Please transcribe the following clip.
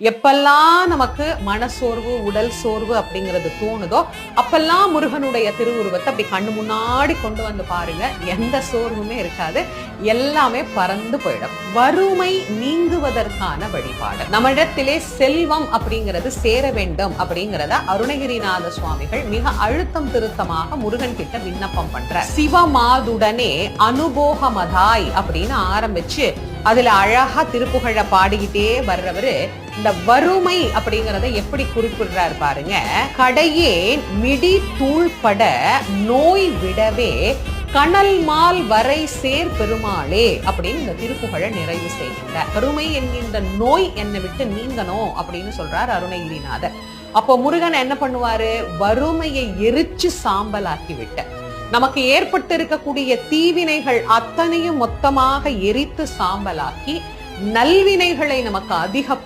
எப்பெல்லாம் நமக்கு மனசோர்வு உடல் சோர்வு அப்படிங்கிறது தோணுதோ அப்பெல்லாம் முருகனுடைய திருவுருவத்தை அப்படி கண்ணு முன்னாடி கொண்டு வந்து பாருங்க. எந்த சோர்வுமே இருக்காது, எல்லாமே பறந்து போயிடும். வறுமை நீங்குவதற்கான வழிபாடு. நம்மிடத்திலே செல்வம் அப்படிங்கிறது சேர வேண்டும் அப்படிங்கிறத அருணகிரிநாத சுவாமிகள் மிக அழுத்தம் திருத்தமாக முருகன் கிட்ட விண்ணப்பம் பண்ற. சிவமாதுடனே அனுபோகமதாய் அப்படின்னு ஆரம்பிச்சு அதுல அழகா திருப்புகழ பாடிக்கிட்டே வர்றவரு இந்த வறுமை அப்படிங்கறத எப்படி குறிப்பிடுறாரு பாருங்க. கடையே மிடி தூள்பட நோய் விடவே கனல் மால் வரை சேர் பெருமாளே அப்படின்னு இந்த திருப்புகழ நிறைவு செய்கின்றார். வறுமை என்கின்ற நோய் என்னை விட்டு நீங்கணும் அப்படின்னு சொல்றார் அருணகிரிநாதர். அப்போ முருகன் என்ன பண்ணுவாரு? வறுமையை எரிச்சு சாம்பலாக்கி விட்ட நமக்கு ஏற்பட்டு இருக்கக்கூடிய தீவினைகள் அத்தனையும் மொத்தமாக எரித்து சாம்பலாக்கி நல்வினைகளை நமக்கு அதிக